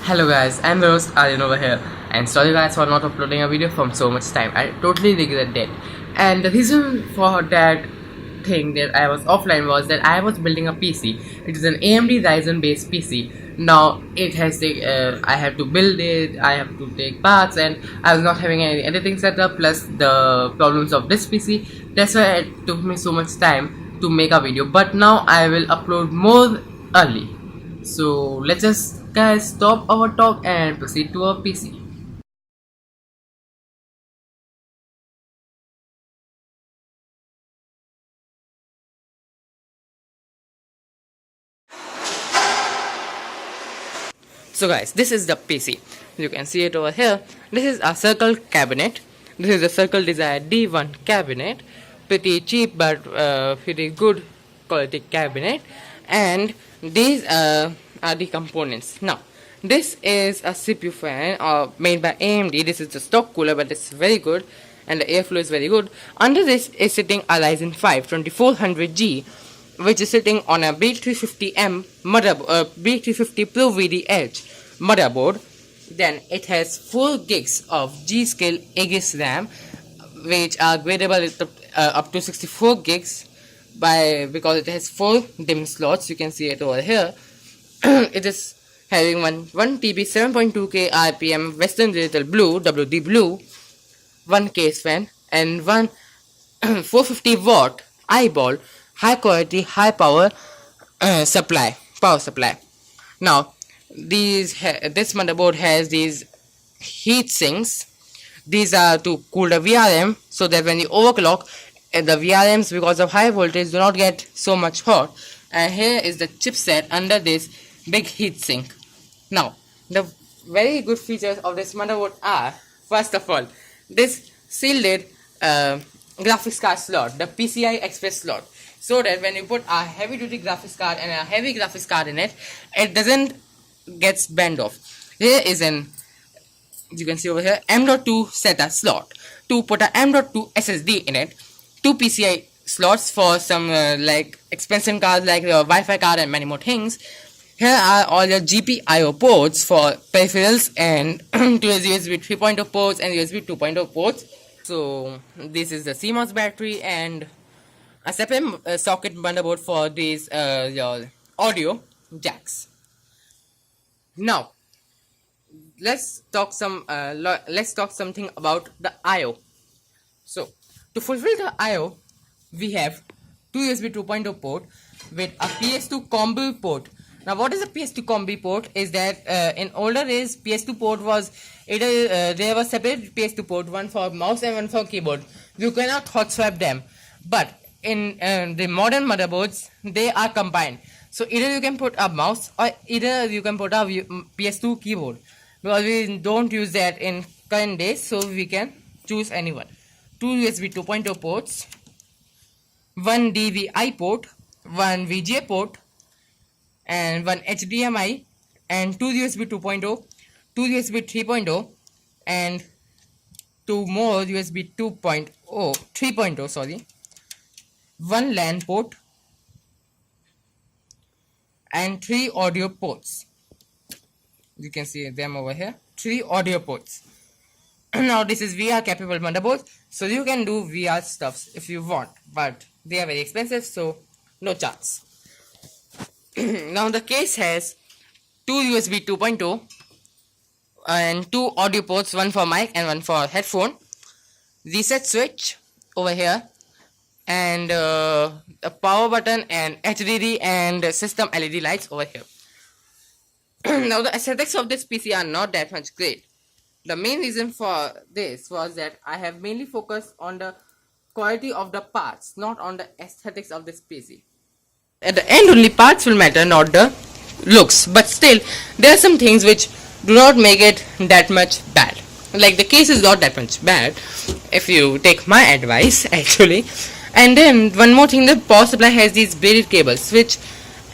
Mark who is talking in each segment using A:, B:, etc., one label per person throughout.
A: Hello guys, I'm the host Aryan over here, and sorry guys for not uploading a video from so much time. I totally regret that. And the reason for that thing that I was offline was that I was building a PC. It is an AMD Ryzen based PC. Now it has I have to build it, I have to take parts, and I was not having any editing setup plus the problems of this PC. That's why it took me so much time to make a video. But now I will upload more early. So let's just guys stop our talk and proceed to our PC. So guys, this is the PC. You can see it over here. This is a circle cabinet. This is a Circle Desire D1 cabinet. Pretty cheap but pretty good quality cabinet. And these are the components. Now, this is a CPU fan made by AMD. This is the stock cooler, but it's very good, and the airflow is very good. Under this is sitting a Ryzen 5 2400G, which is sitting on a B350M motherboard, B350 Pro VDH motherboard. Then it has 4 gigs of G Skill aegis RAM, which are upgradable up to 64 gigs because it has 4 DIMM slots. You can see it over here. It is having 1 TB 7.2K RPM Western Digital Blue WD Blue 1 case fan and one 450 watt eyeball high quality high power power supply. Now this motherboard has these heat sinks. These are to cool the VRM so that when you overclock, the VRMs because of high voltage do not get so much hot. And here is the chipset under this big heat sink. Now the very good features of this motherboard are, first of all, this shielded graphics card slot, the PCI Express slot, so that when you put a heavy duty graphics card and a heavy graphics card in it, it doesn't gets bent off. Here is you can see over here, M.2 SATA slot to put a M.2 SSD in it, 2 PCI slots for some like expensive cards like Wi-Fi card and many more things. Here are all your GPIO ports for peripherals and 2 USB 3.0 ports and USB 2.0 ports. So this is the CMOS battery and a separate socket motherboard for these your audio jacks. Now let's talk something about the I/O. So to fulfill the I/O, we have 2 USB 2.0 port with a PS2 combo port. Now what is a PS2 combo port is that in older days PS2 port was either there was separate PS2 port, one for mouse and one for keyboard. You cannot hot swap them, but in the modern motherboards they are combined. So either you can put a mouse or either you can put a PS2 keyboard, because we don't use that in current days, so we can choose anyone. 2 USB 2.0 ports, 1 DVI port, 1 VGA port, and 1 HDMI, and 2 USB 2.0, 2 USB 3.0, and 2 more USB 3.0, sorry, 1 LAN port, and 3 audio ports. You can see them over here, 3 audio ports. Now this is VR capable motherboard, so you can do VR stuffs if you want, but they are very expensive, so no chance. Now the case has 2 USB 2.0 and 2 audio ports, one for mic and one for headphone, reset switch over here, and a power button and HDD and system LED lights over here. Now the aesthetics of this PC are not that much great. The main reason for this was that I have mainly focused on the quality of the parts, not on the aesthetics of this PC. At the end only parts will matter, not the looks, but still there are some things which do not make it that much bad. Like the case is not that much bad if you take my advice actually. And then one more thing, the power supply has these braided cables which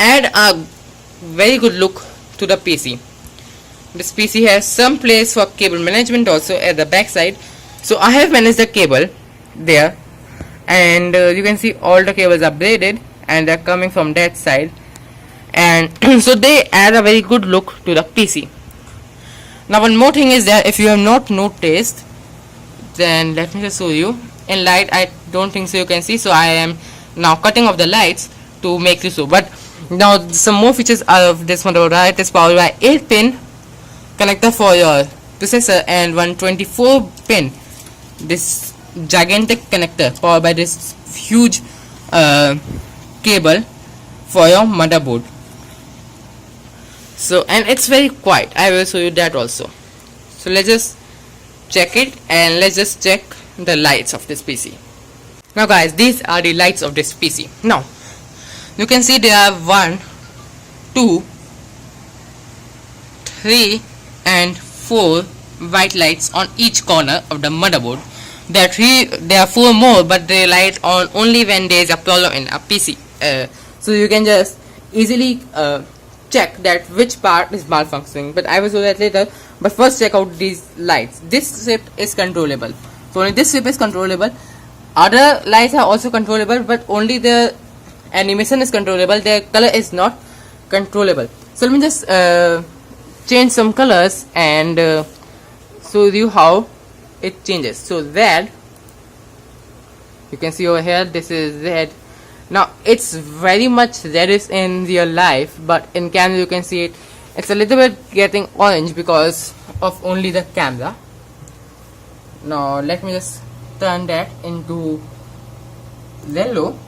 A: add a very good look to the PC. This PC has some place for cable management also at the back side, so I have managed the cable there, and you can see all the cables are braided and they're coming from that side, and so they add a very good look to the PC. Now one more thing is that if you have not noticed, then let me just show you. In light I don't think so you can see, so I am now cutting off the lights to make this so. But now some more features of this motherboard, right? It is powered by 8 pin connector for your processor and 124 pin this gigantic connector powered by this huge cable for your motherboard. So, and it's very quiet. I will show you that also. So let's just check it, and let's just check the lights of this PC. Now guys, these are the lights of this PC. Now you can see there are 1, 2, 3 and 4 white lights on each corner of the motherboard. There are 4 more, but they light on only when there is a problem in a PC. So you can just easily check that which part is malfunctioning, but I will show that later. But first check out these lights. This shift is controllable, so only this shift is controllable. Other lights are also controllable, but only the animation is controllable, their color is not controllable. So let me just change some colors and show you how it changes. So red, you can see over here, this is red. Now it's very much reddish in real life, but in camera you can see it's a little bit getting orange because of only the camera. Now let me just turn that into yellow,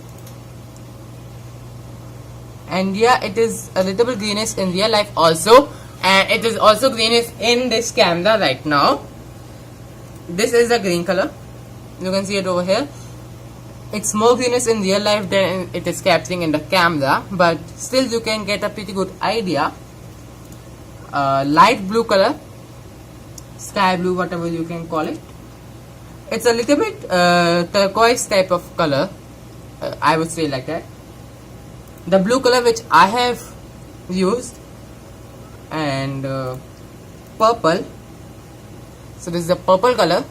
A: and yeah, it is a little bit greenish in real life also, and it is also greenish in this camera right now. This is the green color, you can see it over here. It's more greenish in real life than it is capturing in the camera, but still you can get a pretty good idea. Light blue color, sky blue, whatever you can call it. It's a little bit turquoise type of color, I would say like that. The blue color which I have used, and purple. So this is the purple color,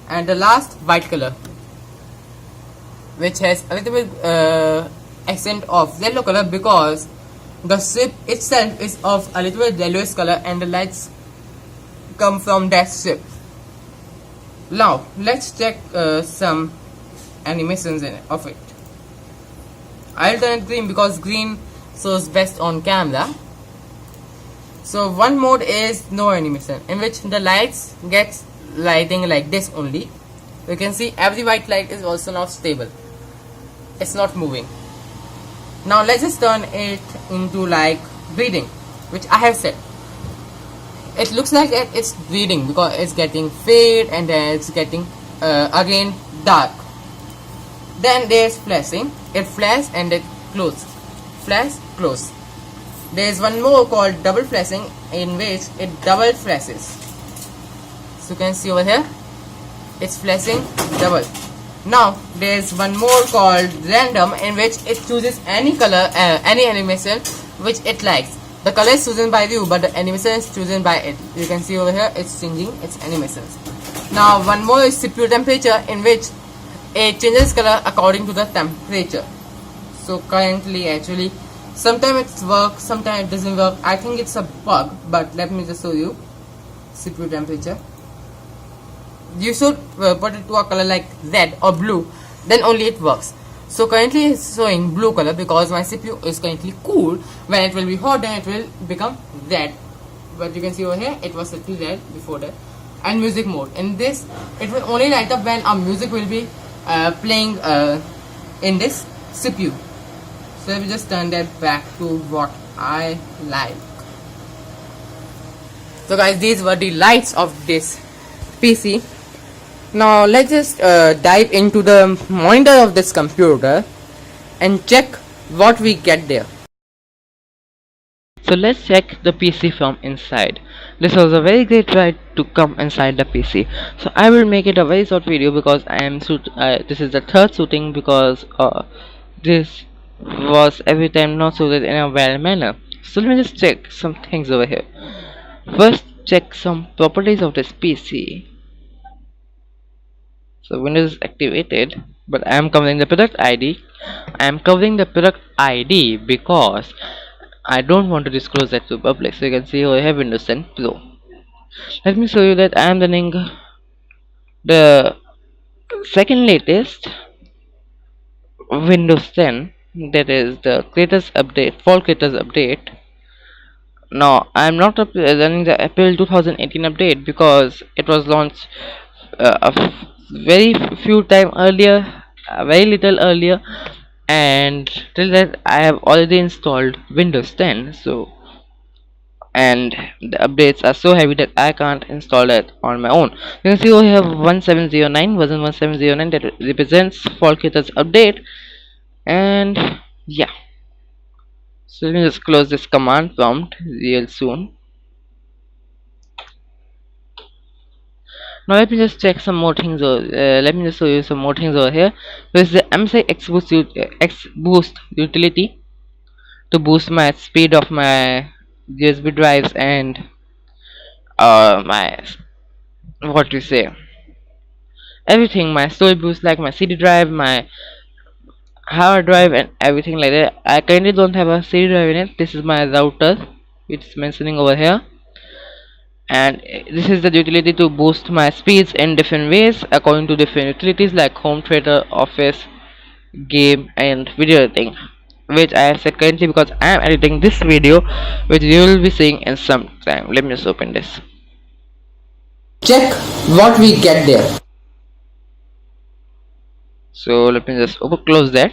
A: and the last white color, which has a little bit accent of yellow color because the strip itself is of a little bit yellowish color and the lights come from that strip. Now let's check some animations of it. I'll turn it green because green shows best on camera. So one mode is no animation, in which the lights gets lighting like this only. You can see every white light is also now stable, it's not moving. Now let's just turn it into like breathing, which I have set. It looks like it's bleeding because it's getting fade and then it's getting again dark. Then there's flashing, it flash and it close, flash, close. There's one more called double flashing, in which it double flashes. So you can see over here, it's flashing double. Now there's one more called random, in which it chooses any color, any animation which it likes. The color is chosen by you, but the animation is chosen by it. You can see over here it's changing its animations. Now one more is CPU temperature, in which it changes color according to the temperature. So currently actually sometimes it works, sometimes it doesn't work. I think it's a bug, but let me just show you CPU temperature. You should put it to a color like red or blue, then only it works. So currently it's showing blue color because my CPU is currently cool. When it will be hot, then it will become red. But you can see over here it was slightly red before that. And music mode, in this it will only light up when a music will be playing in this CPU. So let me just turn that back to what I like. So guys, these were the lights of this PC. Now let's just dive into the monitor of this computer and check what we get there. So let's check the PC from inside. This was a very great ride to come inside the PC. So I will make it a very short video because this is the third shooting, because this was every time not suited in a well manner. So let me just check some things over here. First, check some properties of this PC. So Windows is activated, but I am covering the product ID. I am covering the product ID because I don't want to disclose that to public. So you can see over here Windows 10 Pro. Let me show you that I am running the second latest Windows 10, that is the latest update, fall latest update. No, I'm not running the April 2018 update because it was launched very few time earlier, very little earlier, and till that I have already installed Windows 10. So, and the updates are so heavy that I can't install it on my own. You can see we have 1709 version 1709 that represents fall latest update, and yeah. So let me just close this command prompt real soon. Now let me just check some more things. Let me just show you some more things over here. There's the M-ATX X boost utility to boost my speed of my USB drives and my what we say everything, my storage boost like my CD drive, my hard drive, and everything like that. I currently don't have a CD drive in it. This is my router, which is mentioning over here, and this is the utility to boost my speeds in different ways according to different utilities like home theater, office, game, and video editing, which I have set currently because I am editing this video, which you will be seeing in some time. Let me just open this. Check what we get there. So let me just close that.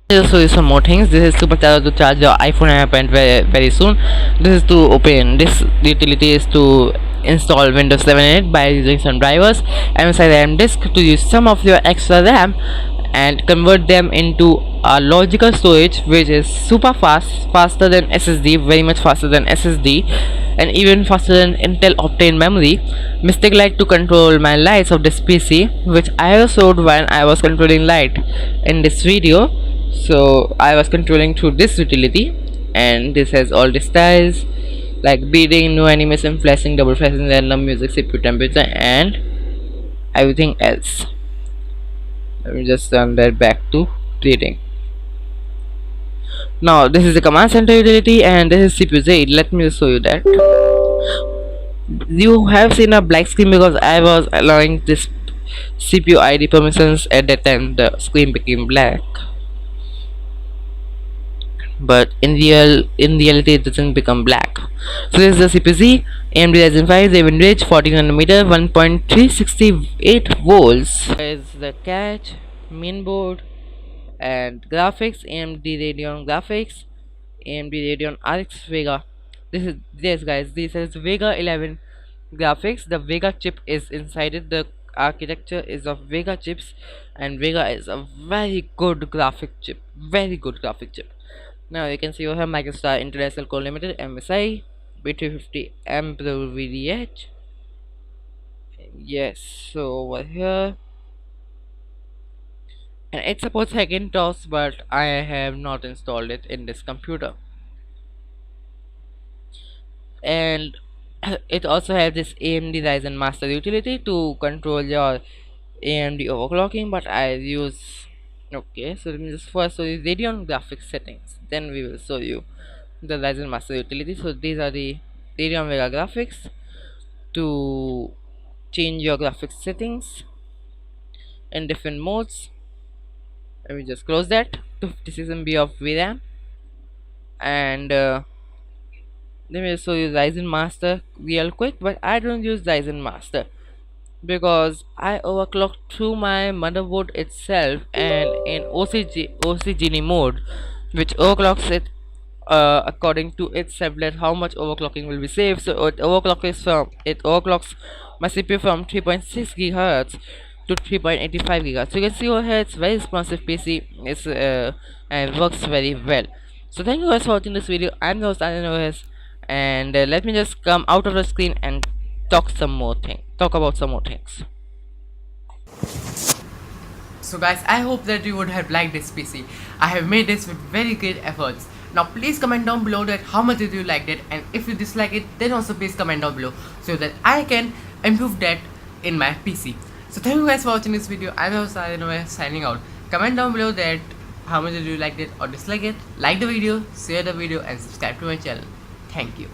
A: Just show you some more things. This is supercharger to charge your iPhone app and very soon. This is to open. This utility is to install Windows 7 in it by using some drivers and inside the RAM disk to use some of your extra RAM and convert them into a logical storage which is super fast, faster than SSD, very much faster than SSD, and even faster than Intel Optane memory. Mistake like to control my lights of this PC, which I showed when I was controlling light in this video. So I was controlling through this utility, and this has all the styles like beading, no animation, flashing, double flashing, random music, CPU temperature, and everything else. Let me just turn that back to reading. Now this is the command center utility and this is CPU Z. Let me just show you that. You have seen a black screen because I was allowing this CPU ID permissions. At that time the screen became black, but in reality it doesn't become black. So this is the CPU Z, AMD Ryzen 5 7 Ridge 14nm 1.368 volts. There is the cache, mainboard, and graphics, AMD Radeon graphics, AMD Radeon RX VEGA. This is VEGA 11 graphics. The VEGA chip is inside it. The architecture is of VEGA chips, and VEGA is a very good graphic chip. Now you can see over here Microstar International Core Limited MSI B350 M Pro VDH. Yes, so over here, and it supports Hackintosh, but I have not installed it in this computer. And it also has this AMD Ryzen Master utility to control your AMD overclocking, but I use okay. So let me just first show you Radeon graphics settings, then we will show you the Ryzen Master utility. So these are the Radeon VEGA graphics. To change your graphics settings in different modes, let me just close that. 256 MB of VRAM, and let me just show you Ryzen Master real quick. But I don't use Ryzen Master because I overclock through my motherboard itself and in OCGN mode, which overclocks it according to itself, that how much overclocking will be saved. So it overclocks my CPU from 3.6 GHz to 3.85 GHz. So you can see over here it's very responsive PC. It's and works very well. So thank you guys for watching this video. I'm the host Aryan, and let me just come out of the screen and talk about some more things. So guys, I hope that you would have liked this PC. I have made this with very great efforts. Now please comment down below that how much did you like it, and if you dislike it, then also please comment down below so that I can improve that in my PC. So thank you guys for watching this video. I'm Aryan signing out. Comment down below that how much did you like it or dislike it. Like the video, share the video and subscribe to my channel. Thank you.